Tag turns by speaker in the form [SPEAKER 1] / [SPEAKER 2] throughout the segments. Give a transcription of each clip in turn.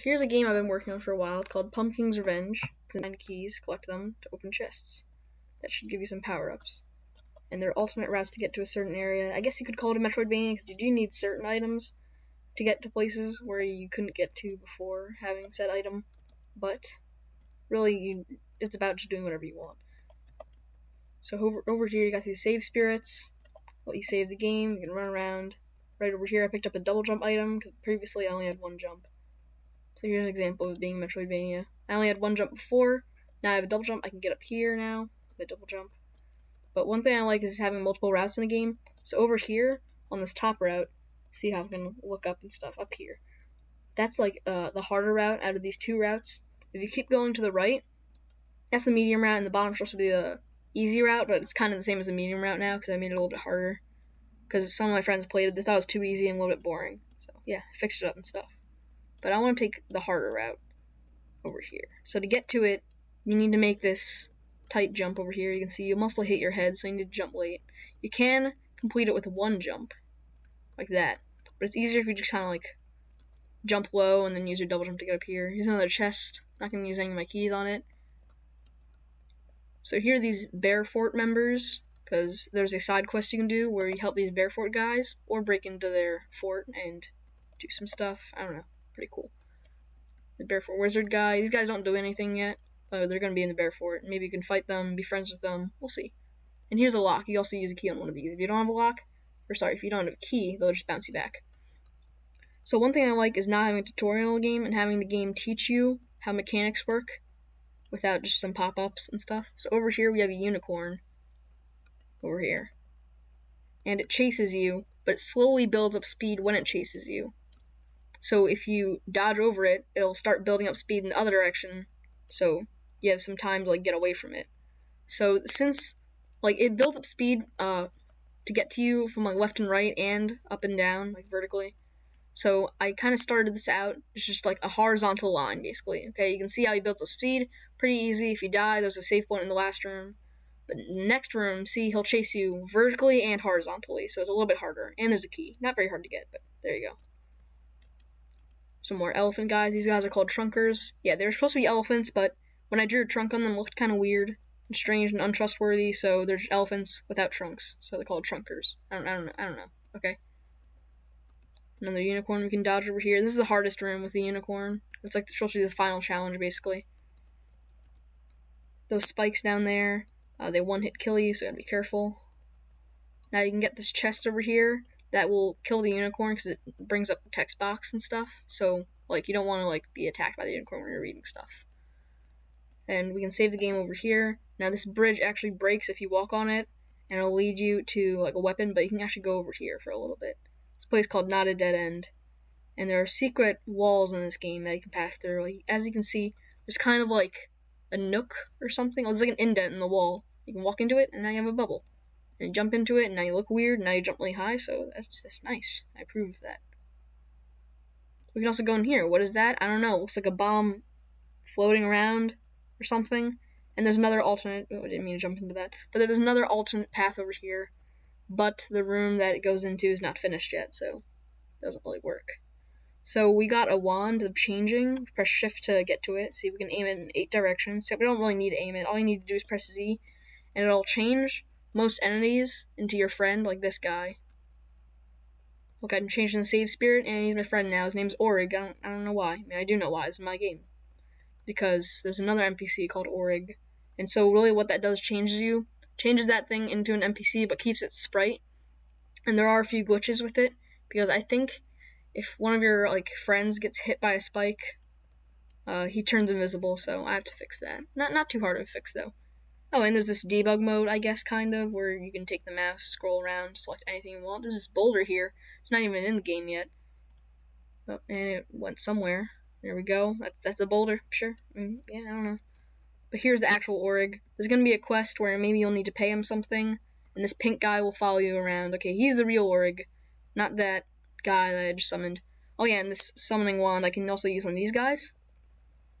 [SPEAKER 1] Here's a game I've been working on for a while. It's called Pumpking's Revenge. 9 keys, collect them to open chests. That should give you some power-ups. And there are alternate routes to get to a certain area. I guess you could call it a Metroidvania because you do need certain items to get to places where you couldn't get to before having said item. But really, it's about just doing whatever you want. So over here, you got these save spirits. Let you save the game. You can run around. Right over here, I picked up a double jump item because previously I only had one jump. So here's an example of being Metroidvania. I only had one jump before. Now I have a double jump. I can get up here now with a double jump. But one thing I like is having multiple routes in the game. So over here, on this top route, see how I can look up and stuff up here. That's like the harder route out of these two routes. If you keep going to the right, that's the medium route, and the bottom supposed to be the easy route, but it's kind of the same as the medium route now because I made it a little bit harder. Because some of my friends played it, they thought it was too easy and a little bit boring. So yeah, I fixed it up and stuff. But I want to take the harder route over here. So to get to it, you need to make this tight jump over here. You can see you mostly hit your head, so you need to jump late. You can complete it with one jump, like that. But it's easier if you just kind of like jump low and then use your double jump to get up here. Here's another chest. Not going to use any of my keys on it. So here are these Bear Fort members, because there's a side quest you can do where you help these Bear Fort guys, or break into their fort and do some stuff. I don't know. Pretty cool. The Bear Fort Wizard guy. These guys don't do anything yet. They're going to be in the Bear Fort. Maybe you can fight them, be friends with them. We'll see. And here's a lock. You also use a key on one of these. If you don't have a lock, or sorry, if you don't have a key, they'll just bounce you back. So one thing I like is not having a tutorial in the game and having the game teach you how mechanics work without just some pop-ups and stuff. So over here we have a unicorn. Over here. And it chases you, but it slowly builds up speed when it chases you. So if you dodge over it, it'll start building up speed in the other direction. So you have some time to like get away from it. So since like it builds up speed to get to you from like left and right and up and down, like vertically. So I kind of started this out. It's just like a horizontal line, basically. Okay, you can see how he builds up speed. Pretty easy. If you die, there's a save point in the last room. But next room, see, he'll chase you vertically and horizontally. So it's a little bit harder. And there's a key. Not very hard to get, but there you go. Some more elephant guys. These guys are called trunkers. Yeah, they were supposed to be elephants, but when I drew a trunk on them, it looked kind of weird and strange and untrustworthy, so they're just elephants without trunks. So they're called trunkers. I don't know. Okay. Another unicorn we can dodge over here. This is the hardest room with the unicorn. It's like supposed to be the final challenge, basically. Those spikes down there, they one-hit kill you, so you gotta be careful. Now you can get this chest over here that will kill the unicorn because it brings up the text box and stuff. So, like, you don't want to like be attacked by the unicorn when you're reading stuff. And we can save the game over here. Now this bridge actually breaks if you walk on it, and it'll lead you to like a weapon, but you can actually go over here for a little bit. It's a place called Not a Dead End. And there are secret walls in this game that you can pass through. Like, as you can see, there's kind of like a nook or something. Oh, there's like an indent in the wall. You can walk into it, and now you have a bubble. And you jump into it, and now you look weird, and now you jump really high, so that's nice. I approve of that. We can also go in here. What is that? I don't know. It looks like a bomb floating around or something. And there's another alternate... Oh, I didn't mean to jump into that. But there's another alternate path over here. But the room that it goes into is not finished yet, so it doesn't really work. So we got a wand of changing. Press shift to get to it. See, we can aim it in 8 directions. So we don't really need to aim it. All you need to do is press Z, and it'll change most entities into your friend, like this guy. Look, I can change in the save spirit, and he's my friend now. His name's Orig. I don't know why. I mean, I do know why. It's in my game. Because there's another NPC called Orig. And so really what that does changes that thing into an NPC, but keeps its sprite. And there are a few glitches with it, because I think if one of your like friends gets hit by a spike, he turns invisible, so I have to fix that. Not too hard to fix, though. Oh, and there's this debug mode, I guess, kind of, where you can take the mouse, scroll around, select anything you want. There's this boulder here. It's not even in the game yet. Oh, and it went somewhere. There we go. That's a boulder, sure. Yeah, I don't know. But here's the actual Orig. There's going to be a quest where maybe you'll need to pay him something, and this pink guy will follow you around. Okay, he's the real Orig, not that guy that I just summoned. Oh yeah, and this summoning wand I can also use on these guys.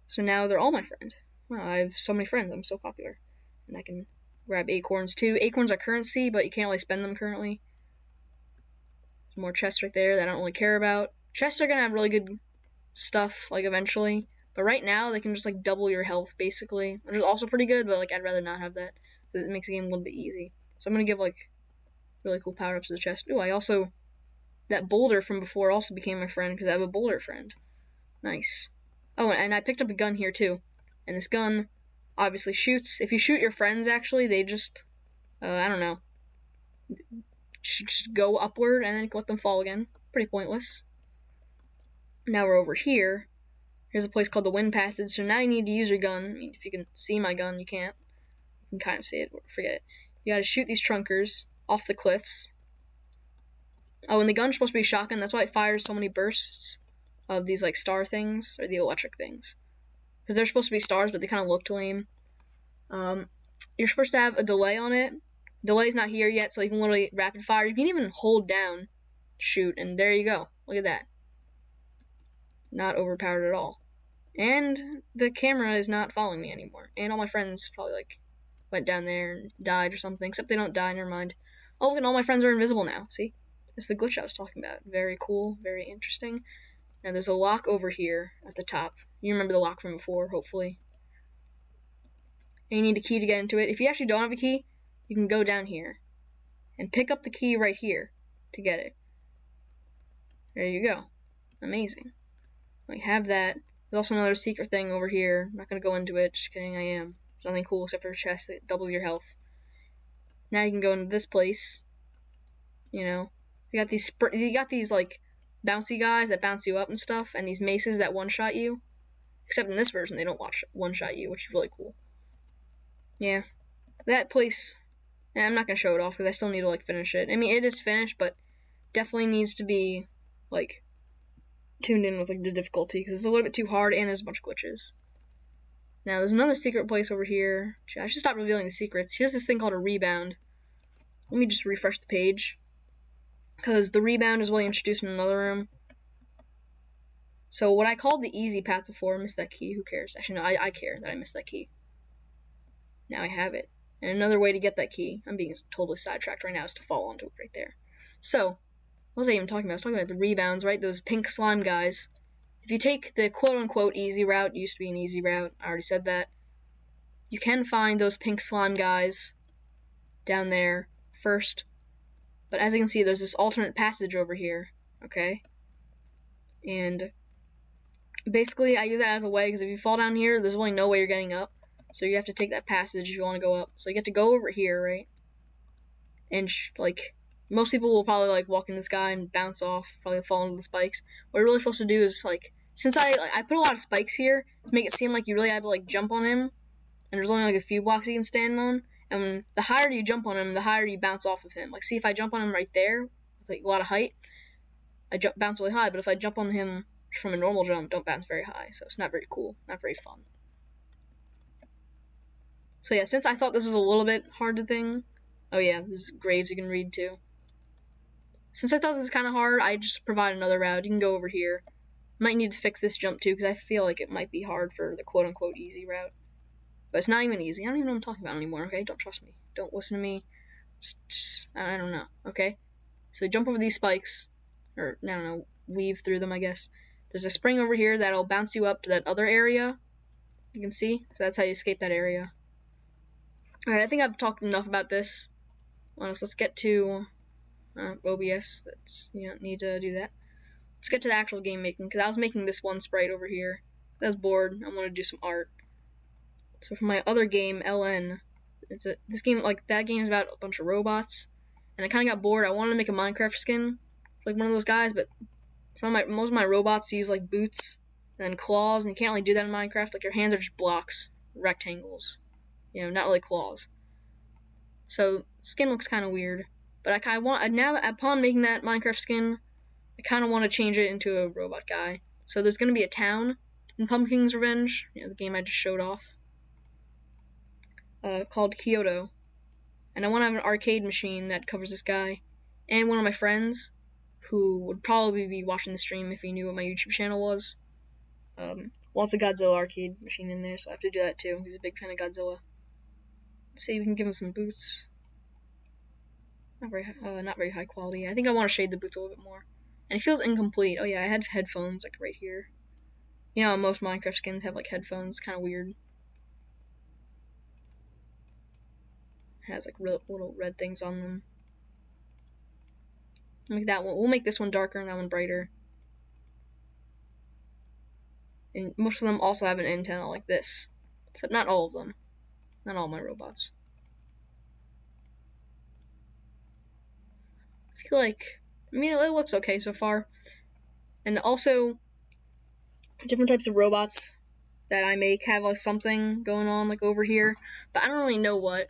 [SPEAKER 1] So now they're all my friend. Wow, I have so many friends. I'm so popular. And I can grab acorns too. Acorns are currency, but you can't really spend them currently. There's more chests right there that I don't really care about. Chests are going to have really good stuff, like, eventually. But right now, they can just, like, double your health, basically. Which is also pretty good, but, like, I'd rather not have that. Because it makes the game a little bit easy. So I'm gonna give, like, really cool power-ups to the chest. Ooh, I also... That boulder from before also became my friend, because I have a boulder friend. Nice. Oh, and I picked up a gun here, too. And this gun obviously shoots. If you shoot your friends, actually, they just... I don't know. Just go upward and then let them fall again. Pretty pointless. Now we're over here. Here's a place called the Wind Passage, so now you need to use your gun. I mean, if you can see my gun, you can't. You can kind of see it, forget it. You gotta shoot these trunkers off the cliffs. Oh, and the gun's supposed to be a shotgun, that's why it fires so many bursts of these, like, star things, or the electric things. Because they're supposed to be stars, but they kind of look lame. You're supposed to have a delay on it. Delay's not here yet, so you can literally rapid fire. You can even hold down, shoot, and there you go. Look at that. Not overpowered at all. And the camera is not following me anymore. And all my friends probably, like, went down there and died or something. Except they don't die, never mind. Oh, look, and all my friends are invisible now. See? That's the glitch I was talking about. Very cool, very interesting. Now there's a lock over here at the top. You remember the lock from before, hopefully. And you need a key to get into it. If you actually don't have a key, you can go down here and pick up the key right here to get it. There you go. Amazing. We have that. There's also another secret thing over here. I'm not going to go into it. Just kidding, I am. There's nothing cool except for a chest that doubles your health. Now you can go into this place. You know. You got these like bouncy guys that bounce you up and stuff, and these maces that one-shot you. Except in this version, they don't one-shot you, which is really cool. Yeah. That place... I'm not going to show it off because I still need to, like, finish it. I mean, it is finished, but definitely needs to be, like, tuned in with, like, the difficulty because it's a little bit too hard and there's a bunch of glitches. Now, there's another secret place over here. I should stop revealing the secrets. Here's this thing called a rebound. Let me just refresh the page because the rebound is really introduced in another room. So what I called the easy path before, I missed that key. Who cares? Actually, no, I care that I missed that key. Now I have it. And another way to get that key, I'm being totally sidetracked right now, is to fall onto it right there. So, what was I even talking about? I was talking about the rebounds, right? Those pink slime guys. If you take the quote-unquote easy route, it used to be an easy route, I already said that, you can find those pink slime guys down there first. But as you can see, there's this alternate passage over here, okay? And basically, I use that as a way, because if you fall down here, there's really no way you're getting up. So you have to take that passage if you want to go up. So you get to go over here, right? And, like, most people will probably, like, walk in the sky and bounce off, probably fall into the spikes. What you're really supposed to do is, like, since I put a lot of spikes here to make it seem like you really had to, like, jump on him, and there's only, like, a few blocks you can stand on, and the higher you jump on him, the higher you bounce off of him. Like, see, if I jump on him right there, with, like, a lot of height, I bounce really high, but if I jump on him from a normal jump, don't bounce very high, so it's not very cool, not very fun. So yeah, since I thought this was a little bit hard to thing, oh yeah, there's graves you can read too. Since I thought this was kind of hard, I just provide another route. You can go over here. Might need to fix this jump too, because I feel like it might be hard for the quote-unquote easy route. But it's not even easy. I don't even know what I'm talking about anymore, okay? Don't trust me. Don't listen to me. I don't know, okay? So jump over these spikes, or, I don't know, weave through them, I guess. There's a spring over here that'll bounce you up to that other area. You can see? So that's how you escape that area. Alright, I think I've talked enough about this. Let's get to OBS. You don't need to do that. Let's get to the actual game making, because I was making this one sprite over here. I was bored. I want to do some art. So for my other game, LN, this game, like, that game is about a bunch of robots, and I kind of got bored. I wanted to make a Minecraft skin, like one of those guys, but most of my robots use, like, boots and then claws, and you can't really do that in Minecraft. Like, your hands are just blocks, rectangles. You know, not really claws. So, skin looks kind of weird. But now that upon making that Minecraft skin, I kind of want to change it into a robot guy. So there's going to be a town in Pumpking's Revenge, you know, the game I just showed off, called Kyoto. And I want to have an arcade machine that covers this guy. And one of my friends, who would probably be watching the stream if he knew what my YouTube channel was, wants a Godzilla arcade machine in there, so I have to do that too. He's a big fan of Godzilla. Let's see if we can give him some boots. Not very high quality. I think I want to shade the boots a little bit more. And it feels incomplete. Oh yeah, I had headphones, like, right here. You know, most Minecraft skins have like headphones, kind of weird. It has like little red things on them. Make that one. We'll make this one darker and that one brighter. And most of them also have an antenna like this, except not all of them. Not all my robots. I feel like, I mean, it looks okay so far. And also, different types of robots that I make have like something going on like over here, but I don't really know what.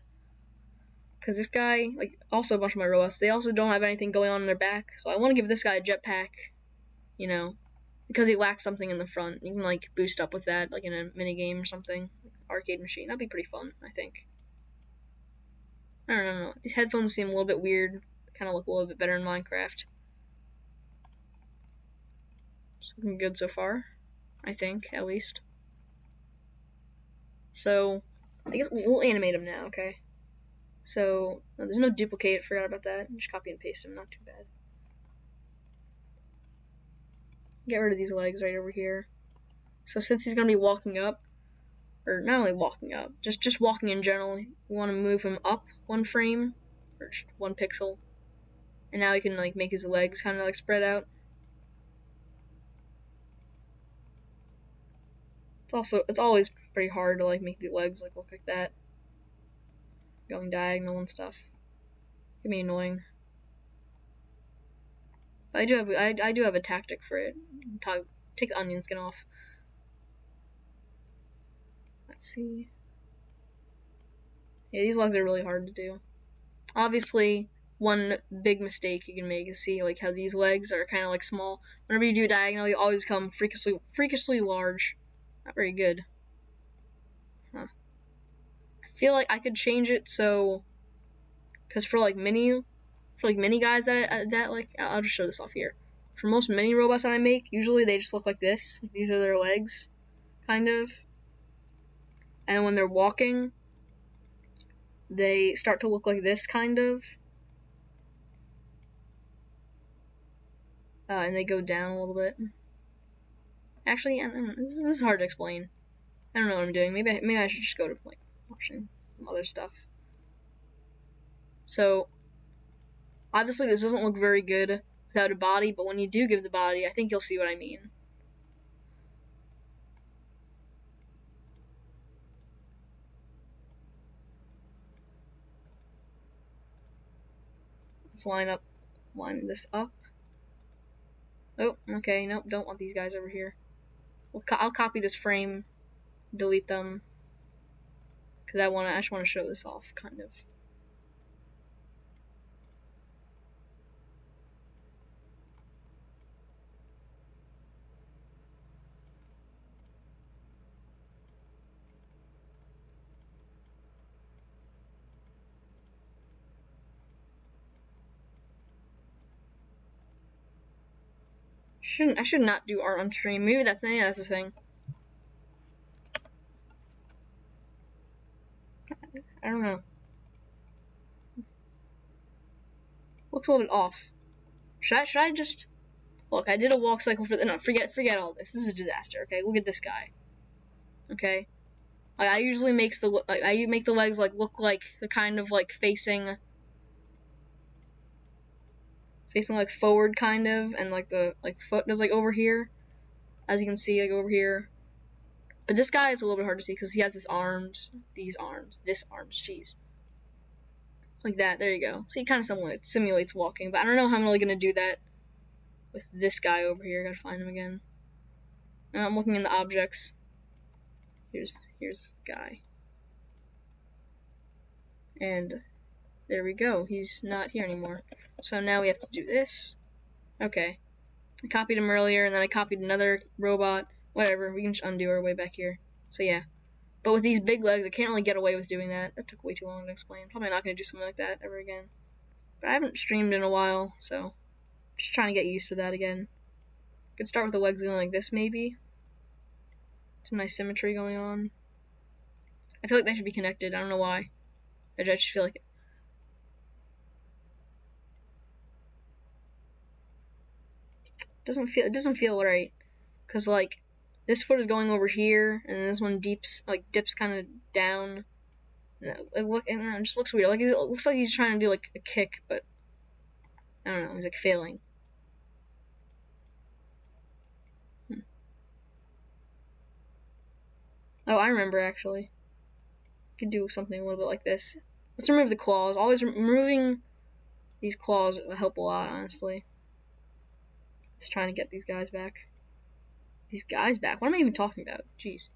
[SPEAKER 1] Because this guy, like, also a bunch of my robots, they also don't have anything going on in their back. So I want to give this guy a jetpack, you know, because he lacks something in the front. You can like boost up with that, like in a mini game or something, like arcade machine. That'd be pretty fun, I think. I don't know. These headphones seem a little bit weird. Kind of look a little bit better in Minecraft. It's looking good so far, I think, at least. So, I guess we'll animate him now, okay? So, there's no duplicate, forgot about that. Just copy and paste him, not too bad. Get rid of these legs right over here. So since he's going to be walking up, or not only walking up, just walking in general, we want to move him up one frame, or just 1 pixel. And now we can like make his legs kind of like spread out. It's always pretty hard to like make the legs like look like that, going diagonal and stuff. It can be annoying. But I do have a tactic for it. Take the onion skin off. Let's see. Yeah, these legs are really hard to do. Obviously, one big mistake you can make is see like how these legs are kind of like small. Whenever you do diagonal, they always become freakishly large. Not very good. Huh. I feel like I could change it so, because for mini guys that like, I'll just show this off here. For most mini robots that I make, usually they just look like this. These are their legs, kind of. And when they're walking, they start to look like this, kind of. And they go down a little bit. Actually, I don't know, this is hard to explain. I don't know what I'm doing. Maybe I should just go to like watching some other stuff. So, obviously this doesn't look very good without a body, but when you do give the body, I think you'll see what I mean. Let's line this up. Oh, okay, nope, don't want these guys over here. I'll copy this frame, delete them, because I just want to show this off, kind of. I should not do art on stream. Maybe that's the thing. I don't know. Looks a little bit off. Should I just look? I did a walk cycle for no. Forget all this. This is a disaster. Okay, look at this guy. Okay, I usually make the legs like look like the kind of like facing like forward kind of, and like the foot is like over here, as you can see like over here. But this guy is a little bit hard to see because he has this arms, jeez. Like that, there you go. See, it kind of simulates walking, but I don't know how I'm really gonna do that with this guy over here. Gotta find him again. Now I'm looking in the objects. Here's guy. And there we go. He's not here anymore. So now we have to do this. Okay. I copied him earlier, and then I copied another robot. Whatever, we can just undo our way back here. So yeah. But with these big legs, I can't really get away with doing that. That took way too long to explain. Probably not going to do something like that ever again. But I haven't streamed in a while, so just trying to get used to that again. Could start with the legs going like this, maybe. Some nice symmetry going on. I feel like they should be connected. I don't know why. I just feel like it. It doesn't feel right. Cause like this foot is going over here, and this one dips kind of down. It just looks weird. Like it looks like he's trying to do like a kick, but I don't know. He's like failing. Oh, I remember actually. Could do something a little bit like this. Let's remove the claws. Always removing these claws will help a lot, honestly. Just trying to get these guys back. These guys back? What am I even talking about? Jeez.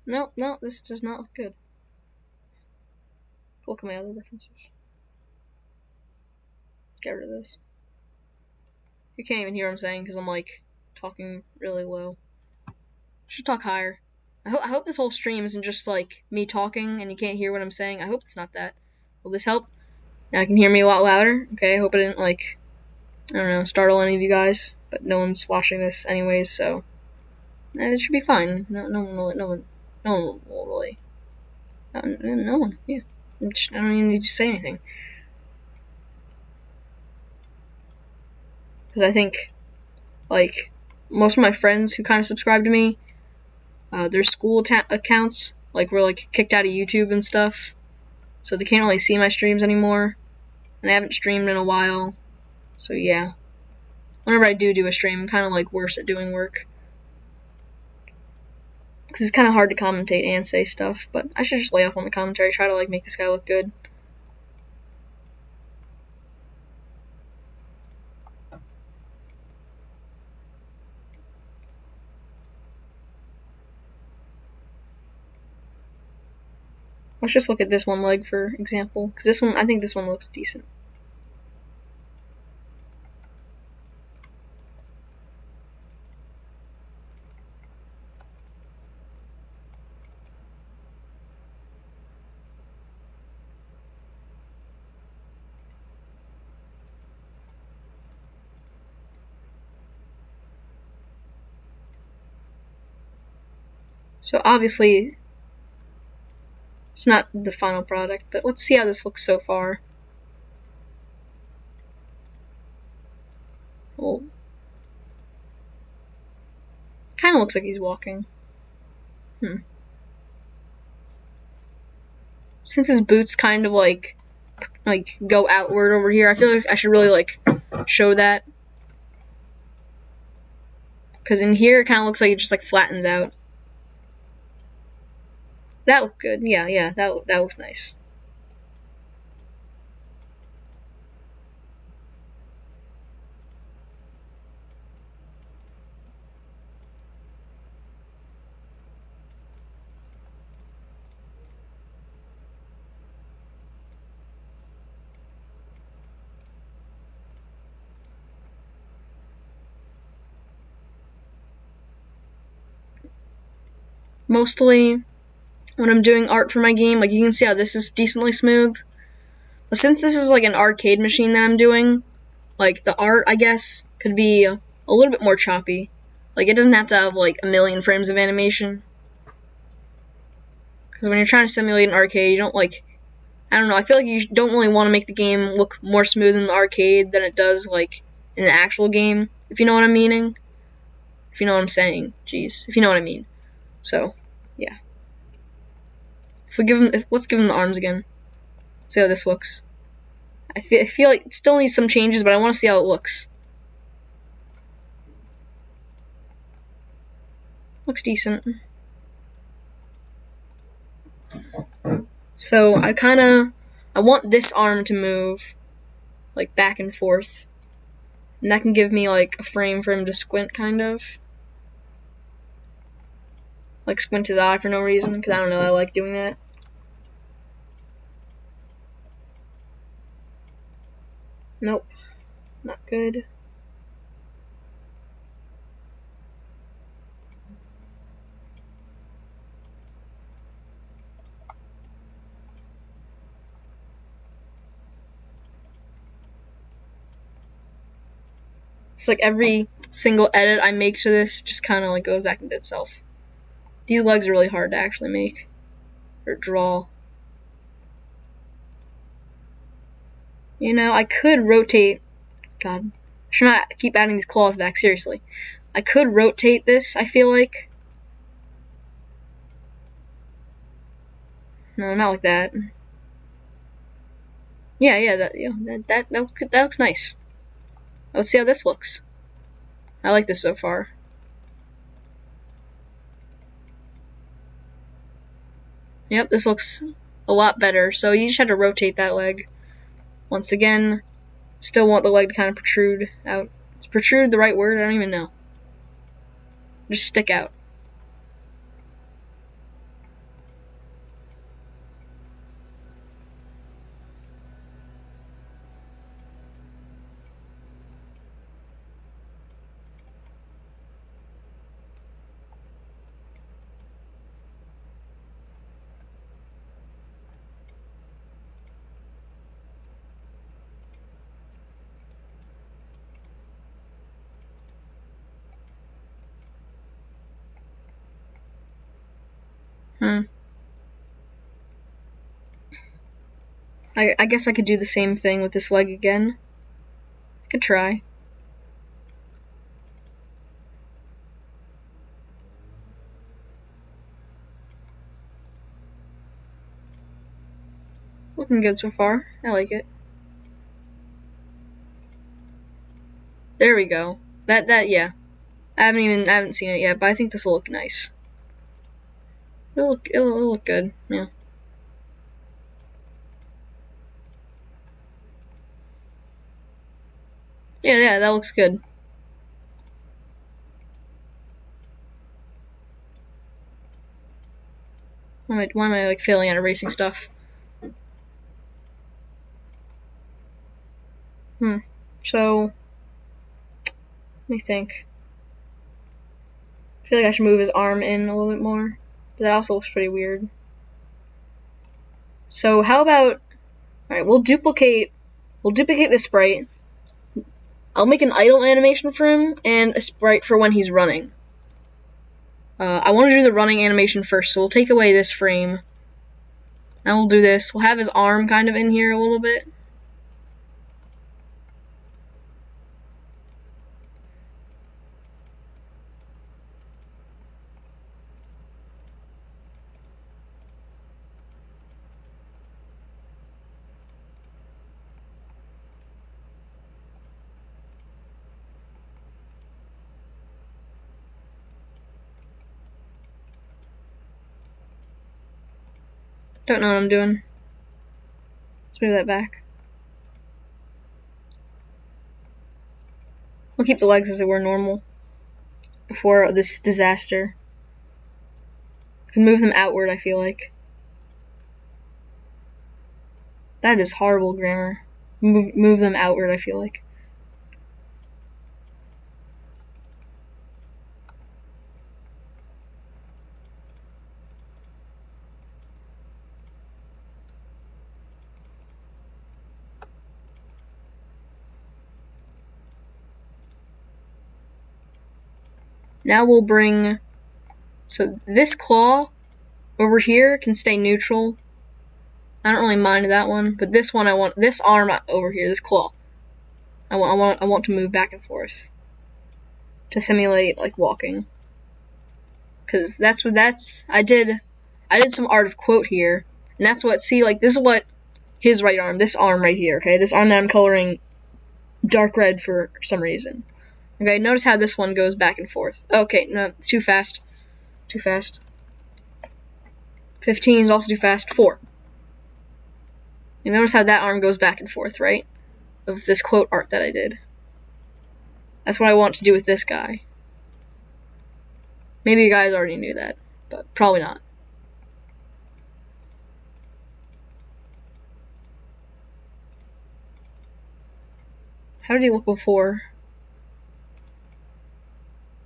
[SPEAKER 1] No, this does not look good. Look at my other references. Get rid of this. You can't even hear what I'm saying because I'm like talking really low. I should talk higher. I hope this whole stream isn't just like me talking and you can't hear what I'm saying. I hope it's not that. Will this help? Now I can hear me a lot louder. Okay, I hope I didn't like, I don't know, startle any of you guys. But no one's watching this anyways, so it should be fine. No one will really. No one. Yeah. I don't even need to say anything. Because I think, like, most of my friends who kind of subscribe to me, their school accounts, like, were, like, kicked out of YouTube and stuff. So they can't really see my streams anymore. And I haven't streamed in a while. So, yeah. Whenever I do a stream, I'm kind of, like, worse at doing work. Because it's kind of hard to commentate and say stuff. But I should just lay off on the commentary, try to, like, make this guy look good. Let's just look at this one leg, for example. Because this one, I think this one looks decent. So obviously, it's not the final product, but let's see how this looks so far. Well, kind of looks like he's walking. Since his boots kind of like go outward over here, I feel like I should really like show that. Because in here, it kind of looks like it just like flattens out. That looked good. Yeah, that looks nice. Mostly, when I'm doing art for my game, like you can see how this is decently smooth. But since this is like an arcade machine that I'm doing, like the art, I guess, could be a little bit more choppy. Like it doesn't have to have like a million frames of animation. Because when you're trying to simulate an arcade, you don't like, I don't know, I feel like you don't really want to make the game look more smooth in the arcade than it does like in the actual game, if you know what I'm meaning. If you know what I'm saying. Jeez, if you know what I mean. So, yeah. Let's give him the arms again. See how this looks. I feel like it still needs some changes, but I want to see how it looks. Looks decent. So I want this arm to move like back and forth. And that can give me like a frame for him to squint kind of. Like squint his eye for no reason, because I don't know, I like doing that. Nope. Not good. It's like every single edit I make to this just kind of like goes back into itself. These legs are really hard to actually make or draw. You know, I could rotate. God, I should not keep adding these claws back, seriously. I could rotate this, I feel like. No, not like that. Yeah, that looks nice. Let's see how this looks. I like this so far. Yep, this looks a lot better. So you just have to rotate that leg. Once again, still want the leg to kind of protrude out. Is protrude the right word? I don't even know. Just stick out. I guess I could do the same thing with this leg again. I could try. Looking good so far. I like it. There we go. Yeah. I haven't seen it yet, but I think this will look nice. It'll look good. Yeah. Yeah, that looks good. Why am I like failing at erasing stuff? So, let me think. I feel like I should move his arm in a little bit more, but that also looks pretty weird. So how about, alright, we'll duplicate this sprite. I'll make an idle animation for him and a sprite for when he's running. I want to do the running animation first, so we'll take away this frame. Now we'll do this. We'll have his arm kind of in here a little bit. Don't know what I'm doing. Let's move that back. We'll keep the legs as they were normal before this disaster. I can move them outward, I feel like. That is horrible grammar. Move them outward, I feel like. Now we'll bring, so this claw over here can stay neutral. I don't really mind that one, but this one I want, this arm over here, this claw, I want to move back and forth to simulate like walking, because I did some art of quote here, and that's what, see, like this is what his right arm, this arm right here, okay, this arm that I'm coloring dark red for some reason. Okay, notice how this one goes back and forth. Okay, no, too fast. 15 is also too fast. 4. You notice how that arm goes back and forth, right? Of this quote art that I did. That's what I want to do with this guy. Maybe you guys already knew that, but probably not. How did he look before?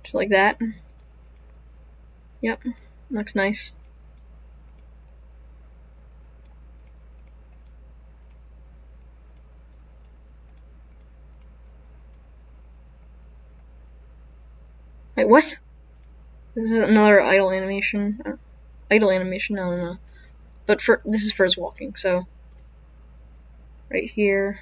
[SPEAKER 1] Just like that. Yep, looks nice. Wait, what? This is another idle animation. Idle animation? No. But this is for his walking, so right here.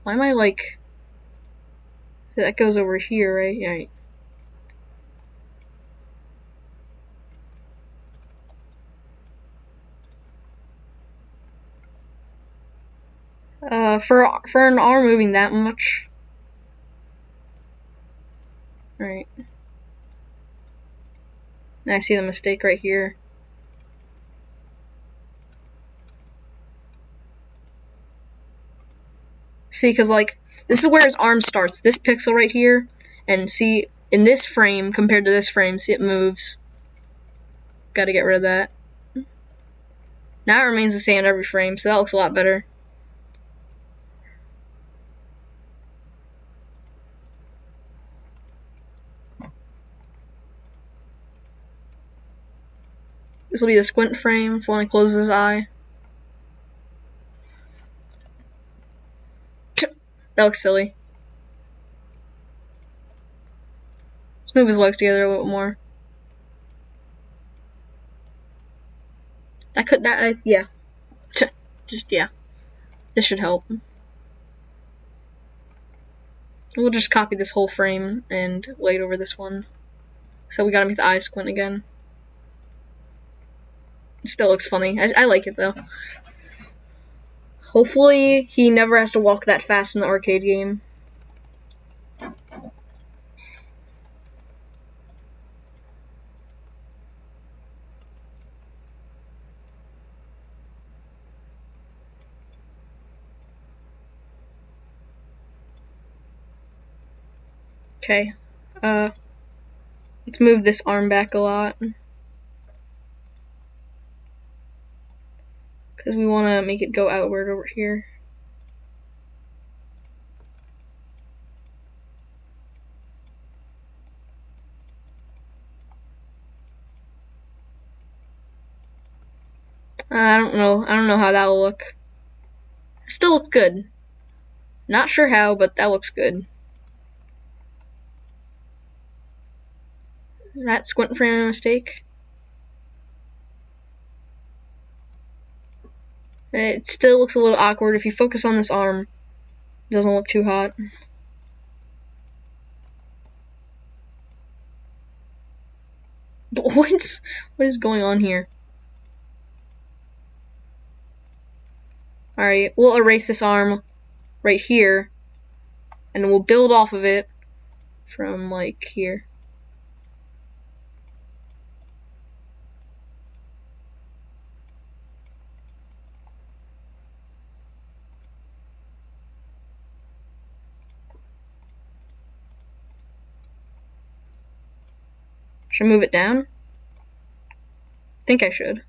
[SPEAKER 1] Why am I like... So that goes over here, right? Yeah. For an arm moving that much. Right. And I see the mistake right here. See, because like, this is where his arm starts. This pixel right here. And see, in this frame compared to this frame, see it moves. Gotta get rid of that. Now it remains the same in every frame, so that looks a lot better. This will be the squint frame for when he closes his eye. That looks silly. Let's move his legs together a little more. Yeah. Just, yeah. This should help. We'll just copy this whole frame and lay it over this one. So we gotta make the eyes squint again. It still looks funny. I like it though. Hopefully he never has to walk that fast in the arcade game. Okay. Let's move this arm back a lot. Because we want to make it go outward over here. I don't know how that will look. It still looks good. Not sure how, but that looks good. Is that squint frame a mistake? It still looks a little awkward. If you focus on this arm, it doesn't look too hot. But what is going on here? Alright, we'll erase this arm right here, and we'll build off of it from, like, here. Should I move it down? I think I should.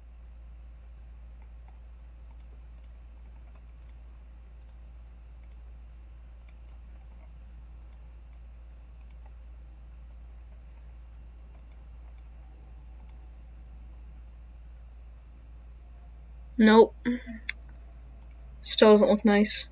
[SPEAKER 1] Nope. Still doesn't look nice.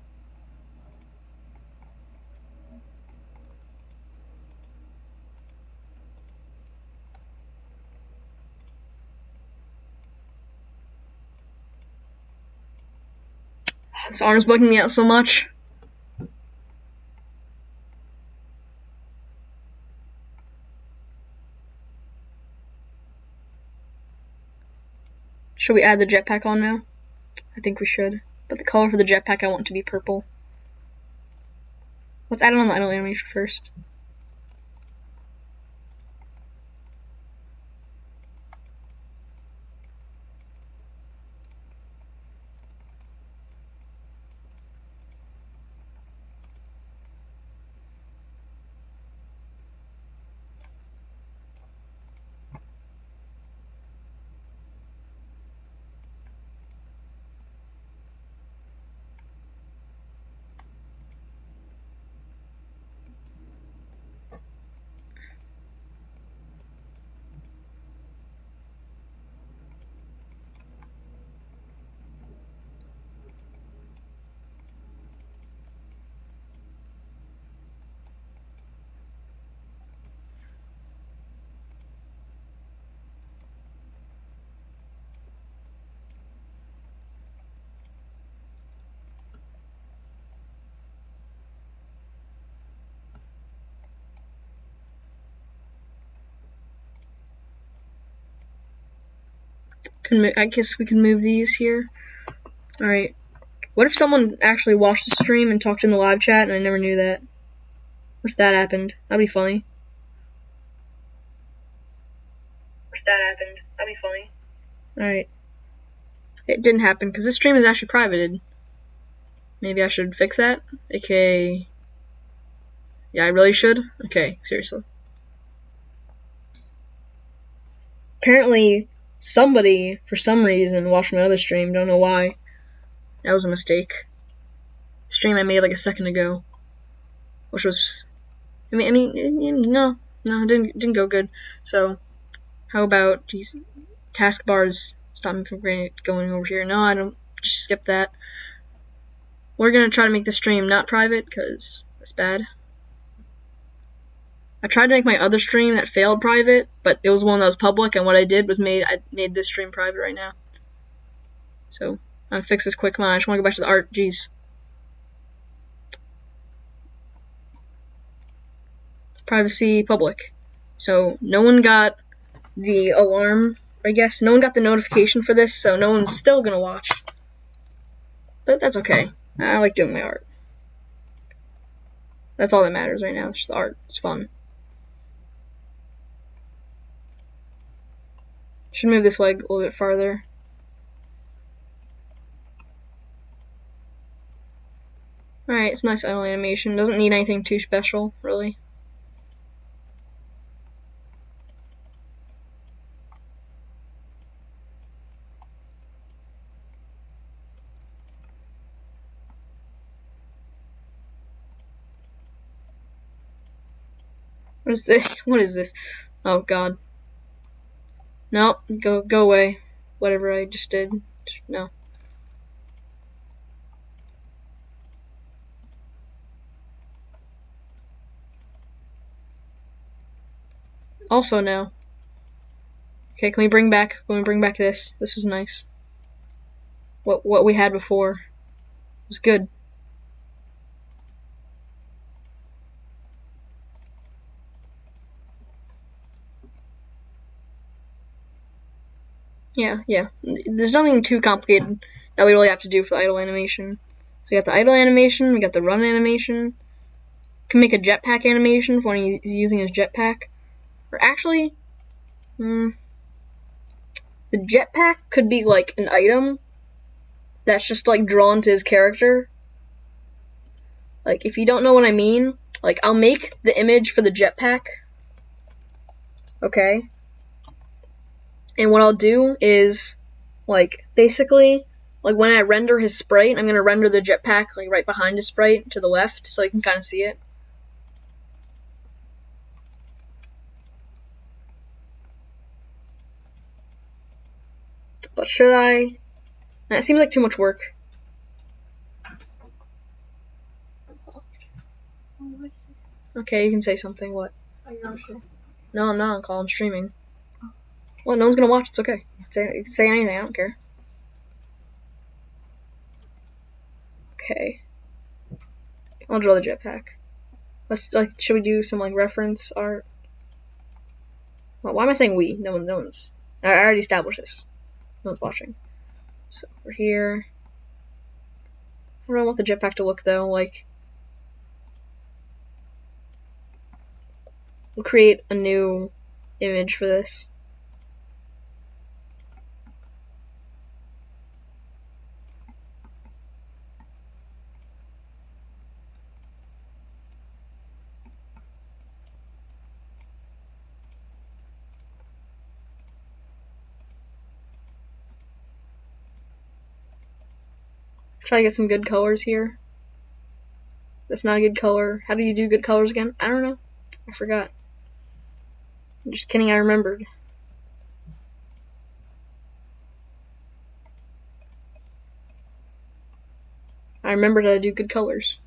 [SPEAKER 1] This arm's bugging me out so much. Should we add the jetpack on now? I think we should. But the color for the jetpack I want to be purple. Let's add it on the idle animation first. I guess we can move these here. Alright. What if someone actually watched the stream and talked in the live chat and I never knew that? What if that happened? That'd be funny. Alright. It didn't happen because this stream is actually privated. Maybe I should fix that? AKA... Yeah, I really should? Okay, seriously. Apparently, somebody, for some reason, watched my other stream. Don't know why. That was a mistake. Stream I made like a second ago. Which was... no, it didn't go good. So, how about these taskbars stop me from going over here? No, I don't. Just skip that. We're gonna try to make the stream not private, because that's bad. I tried to make my other stream that failed private, but it was one that was public, and what I did was I made this stream private right now. So, I'm gonna fix this quick. Come on, I just wanna go back to the art. Jeez. Privacy, public. So, no one got the alarm, I guess. No one got the notification for this, so no one's still gonna watch. But that's okay. I like doing my art. That's all that matters right now. It's just the art. It's fun. Should move this leg a little bit farther. Alright, it's a nice idle animation. Doesn't need anything too special, really. What is this? What is this? Oh god. No, go away. Whatever I just did. No. Also no. Okay, can we bring back this? This was nice. What we had before was good. Yeah. There's nothing too complicated that we really have to do for the idle animation. So we got the idle animation, we got the run animation. Can make a jetpack animation for when he's using his jetpack. Or actually, the jetpack could be like an item that's just like drawn to his character. Like, if you don't know what I mean, like, I'll make the image for the jetpack. Okay? And what I'll do is, like, basically, like, when I render his sprite, I'm gonna render the jetpack, like, right behind his sprite to the left, so you can kind of see it. But should I? That seems like too much work. Okay, you can say something. What?
[SPEAKER 2] Are you not sure?
[SPEAKER 1] No, I'm not on call. I'm streaming. Well, no one's gonna watch. It's okay. You can say anything. I don't care. Okay. I'll draw the jetpack. Should we do some, like, reference art? Well, why am I saying we? No one's. I already established this. No one's watching. So, we're here. I don't want the jetpack to look, though. Like, we'll create a new image for this. Try to get some good colors here. That's not a good color. How do you do good colors again? I don't know. I forgot. I'm just kidding, I remembered. I remembered how to do good colors.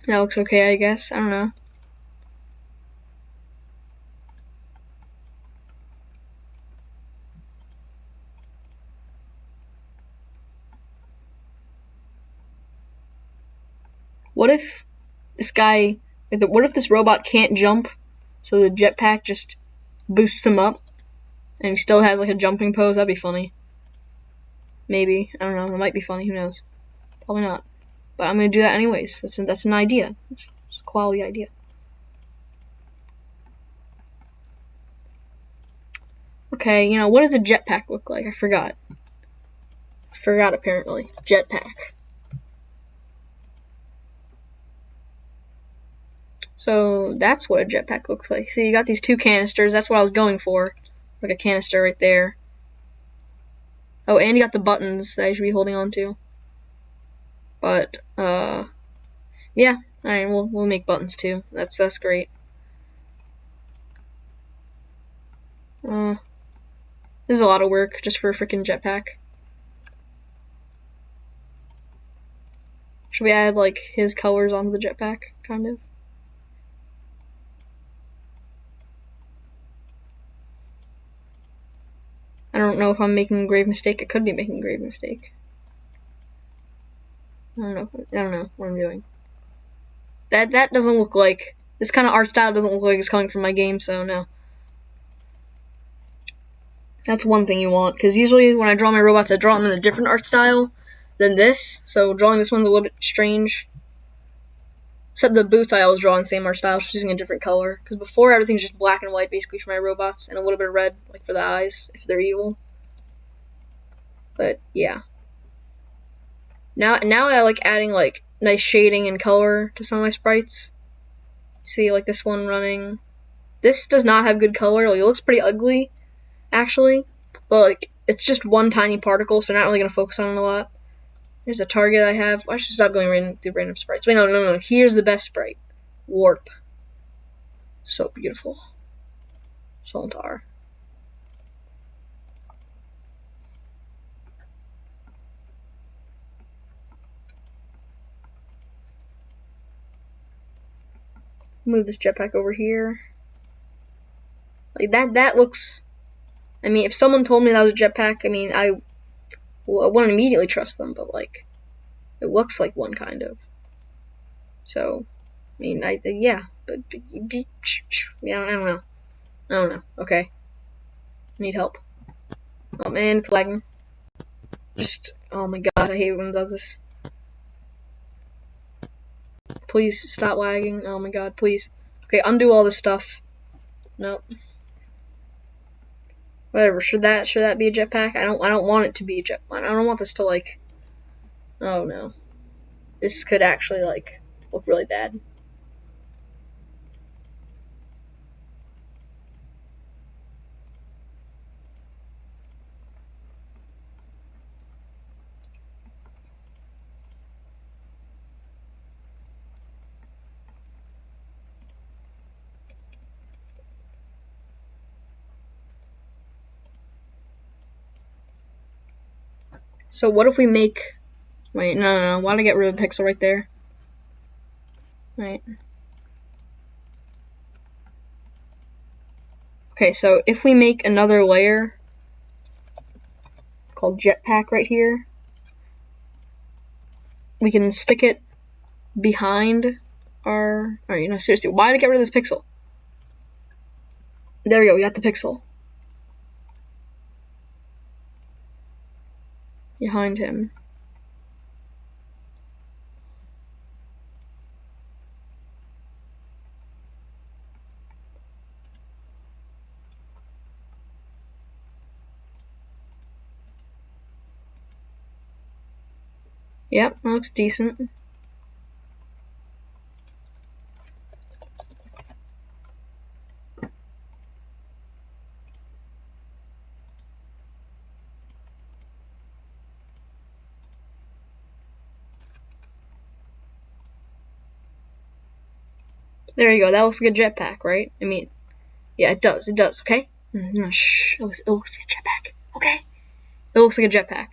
[SPEAKER 1] That looks okay, I guess. I don't know. What if this guy What if this robot can't jump, so the jetpack just boosts him up, and he still has like a jumping pose? That'd be funny. Maybe, I don't know. It might be funny. Who knows? Probably not. But I'm gonna do that anyways. That's an idea. It's a quality idea. Okay, you know, what does a jetpack look like? I forgot. Apparently. Jetpack. So that's what a jetpack looks like. See, you got these two canisters. That's what I was going for. Like a canister right there. Oh, and you got the buttons that I should be holding on to. But, yeah. Alright, we'll make buttons too. That's great. This is a lot of work just for a freaking jetpack. Should we add, like, his colors onto the jetpack, kind of? I don't know if I'm making a grave mistake. I could be making a grave mistake. I don't know what I'm doing. That doesn't look like... This kind of art style doesn't look like it's coming from my game, so no. That's one thing you want, because usually when I draw my robots, I draw them in a different art style than this, so drawing this one's a little bit strange. Except the boots I always draw in the same art style, just using a different color. Because before, everything's just black and white, basically, for my robots, and a little bit of red, like for the eyes, if they're evil. But, yeah. Now I like adding, like, nice shading and color to some of my sprites. See, like this one running. This does not have good color. Like, it looks pretty ugly, actually. But, like, it's just one tiny particle, so I'm not really going to focus on it a lot. Here's a target I have. I should stop going through random sprites. Wait, no. Here's the best sprite. Warp. So beautiful. Soltar. Move this jetpack over here. Like, that looks... I mean, if someone told me that was a jetpack, I mean, I wouldn't immediately trust them, but, like, it looks like one, kind of. So, I mean, yeah. But, yeah, I don't know. Okay. I need help. Oh, man, it's lagging. Just, oh my god, I hate when it does this. Please, stop lagging. Oh my god, please. Okay, undo all this stuff. Nope. Whatever, should that be a jetpack? I don't want it to be a jetpack. I don't want this to, like... Oh, no. This could actually, like, look really bad. So what if we make... Wait, no. Why did I get rid of the pixel right there? Right. Okay, so if we make another layer called jetpack right here, we can stick it behind our... Alright, you know, seriously, why did I get rid of this pixel? There we go, we got the pixel. Behind him. Yep, that looks decent. There you go, that looks like a jetpack, right? I mean, yeah, it does, okay? No, shh, it looks like a jetpack, okay? It looks like a jetpack.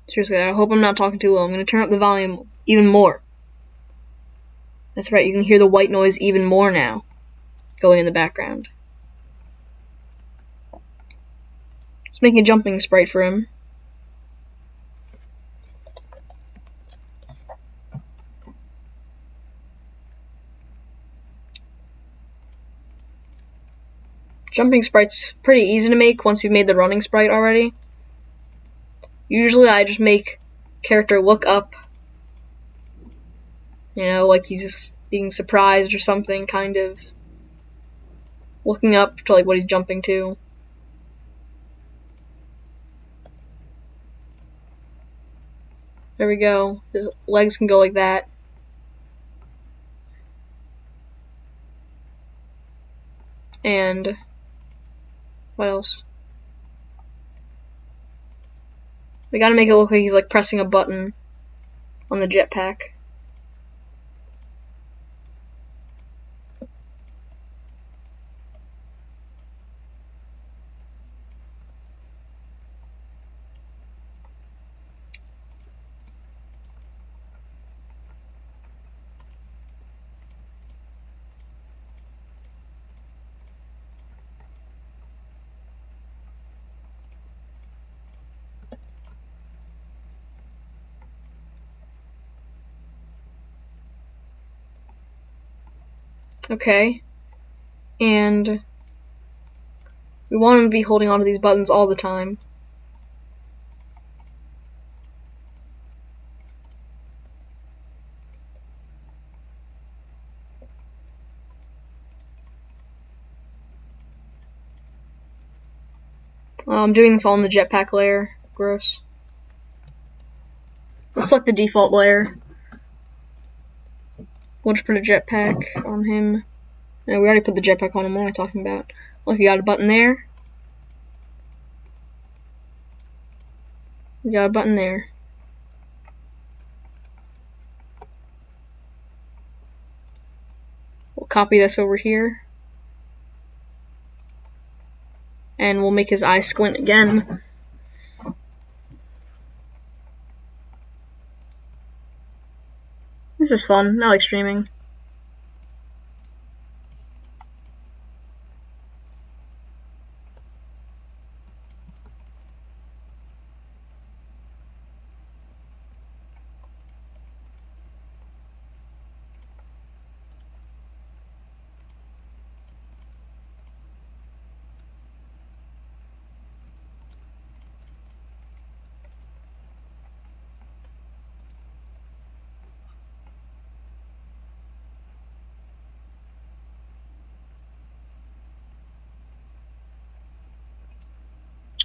[SPEAKER 1] Seriously, I hope I'm not talking too low. I'm going to turn up the volume even more. That's right, you can hear the white noise even more now, going in the background. Let's make a jumping sprite for him. Jumping sprite's pretty easy to make once you've made the running sprite already. Usually I just make character look up, you know, like he's just being surprised or something, kind of looking up to like what he's jumping to. There we go. His legs can go like that. And what else? We gotta make it look like he's like pressing a button on the jetpack. Okay. And we want him to be holding onto these buttons all the time. I'm doing this all in the jetpack layer. Gross. Let's select the default layer. We'll just put a jetpack on him. No, we already put the jetpack on him. What am I talking about? Look, you got a button there. You got a button there. We'll copy this over here. And we'll make his eye squint again. This is fun. I like streaming.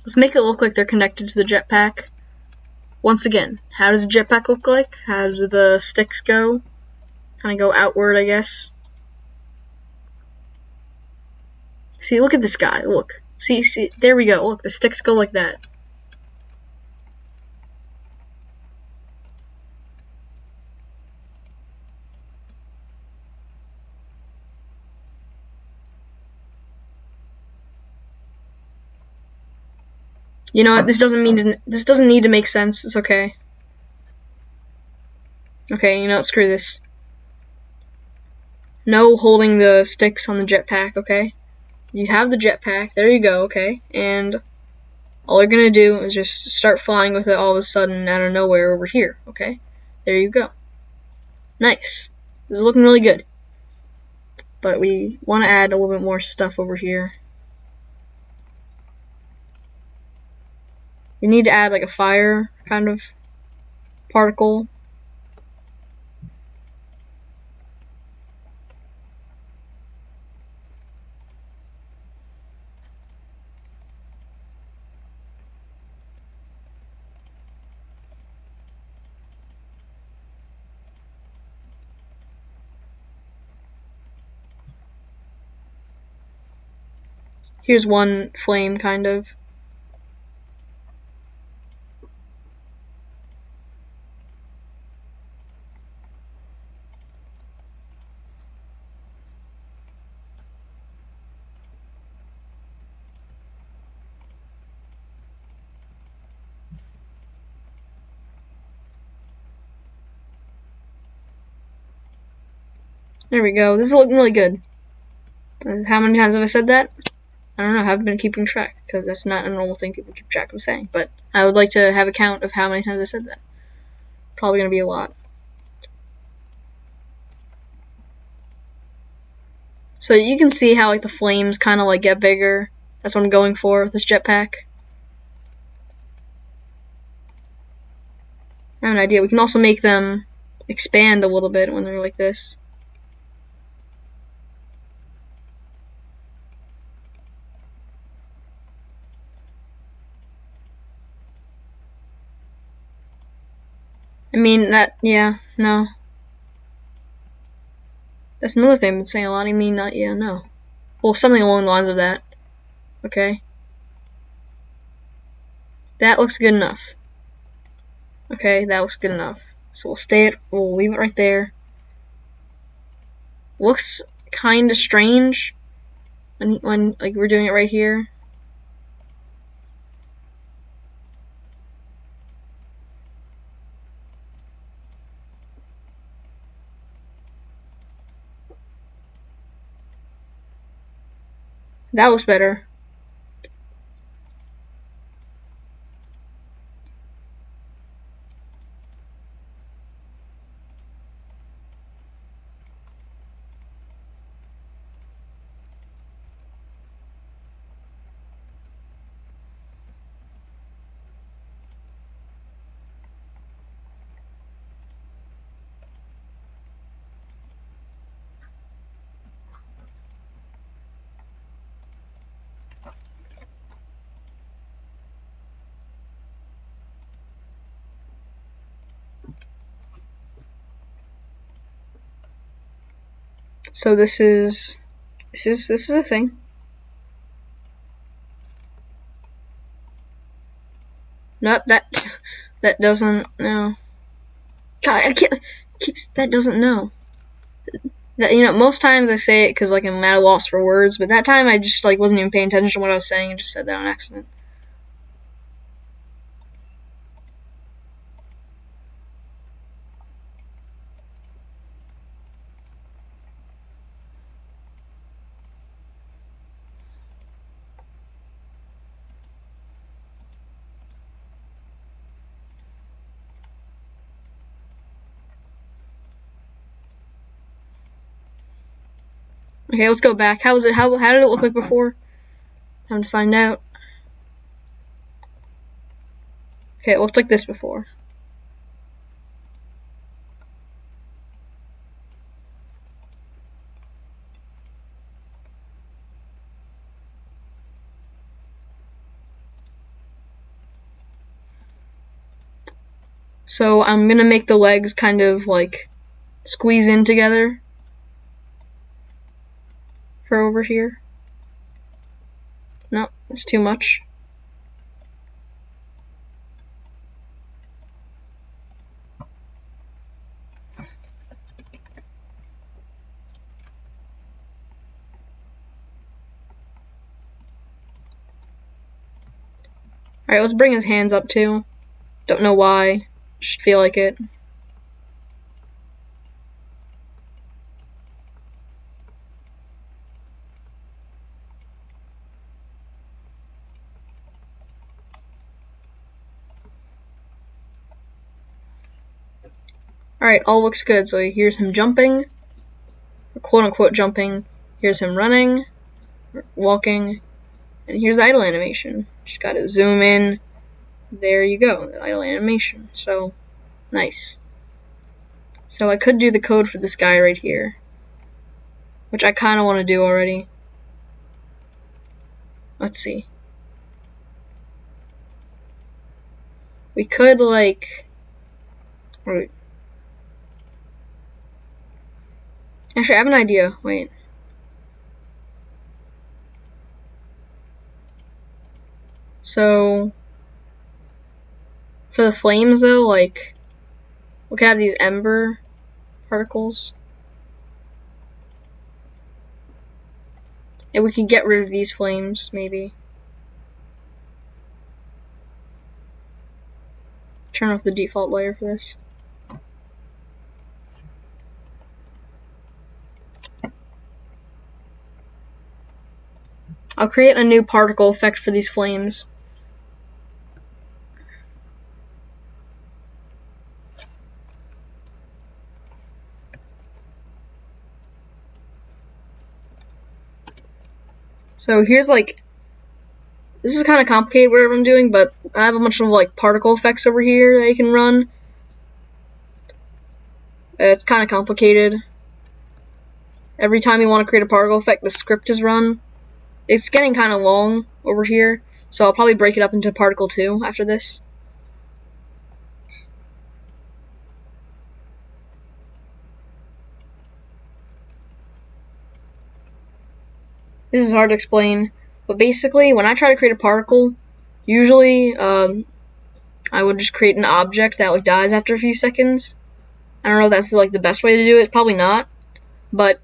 [SPEAKER 1] Let's make it look like they're connected to the jetpack. Once again, how does a jetpack look like? How do the sticks go? Kind of go outward, I guess. See, look at this guy. Look. See, there we go. Look, the sticks go like that. You know what? This doesn't need to make sense. It's okay. Okay, you know what? Screw this. No holding the sticks on the jetpack, okay? You have the jetpack. There you go, okay? And all you're gonna do is just start flying with it all of a sudden out of nowhere over here, okay? There you go. Nice. This is looking really good. But we want to add a little bit more stuff over here. We need to add like a fire kind of particle. Here's one flame kind of. There we go. This is looking really good. How many times have I said that? I don't know. I haven't been keeping track because that's not a normal thing people keep track of saying. But I would like to have a count of how many times I said that. Probably going to be a lot. So you can see how like the flames kind of like get bigger. That's what I'm going for with this jetpack. I have an idea. We can also make them expand a little bit when they're like this. I mean, that, yeah, no. That's another thing I've been saying a lot. I mean, not, yeah, no. Well, something along the lines of that. Okay. That looks good enough. Okay, that looks good enough. So we'll leave it right there. Looks kinda strange when like we're doing it right here. That looks better. So this is a thing. Nope, that doesn't, no. God, I can't that doesn't know. That, you know, most times I say it because like I'm at a loss for words, but that time I just like wasn't even paying attention to what I was saying and just said that on accident. Okay, let's go back. How was it? How did it look like before? Time to find out. Okay, it looked like this before. So I'm gonna make the legs kind of like squeeze in together for over here. No, that's too much. Alright, let's bring his hands up too. Don't know why. Just feel like it. Alright, all looks good. So here's him jumping, quote unquote jumping. Here's him running, walking, and here's the idle animation. Just gotta zoom in. There you go, the idle animation. So, nice. So I could do the code for this guy right here, which I kind of want to do already. Let's see. We could like, wait. Actually, I have an idea. Wait. So, for the flames though, like, we could have these ember particles. And we could get rid of these flames, maybe. Turn off the default layer for this. I'll create a new particle effect for these flames. So here's like, this is kind of complicated whatever I'm doing, but I have a bunch of like particle effects over here that you can run. It's kind of complicated. Every time you want to create a particle effect, the script is run. It's getting kind of long over here, so I'll probably break it up into particle 2 after this. This is hard to explain, but basically, when I try to create a particle, usually I would just create an object that like dies after a few seconds. I don't know if that's like the best way to do it. Probably not. But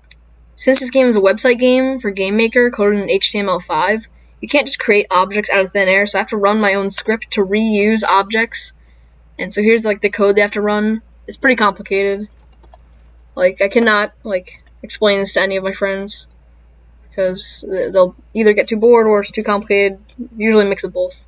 [SPEAKER 1] since this game is a website game for Game Maker coded in HTML5, you can't just create objects out of thin air. So I have to run my own script to reuse objects. And so here's like the code they have to run. It's pretty complicated. Like I cannot like explain this to any of my friends because they'll either get too bored or it's too complicated. Usually a mix of both.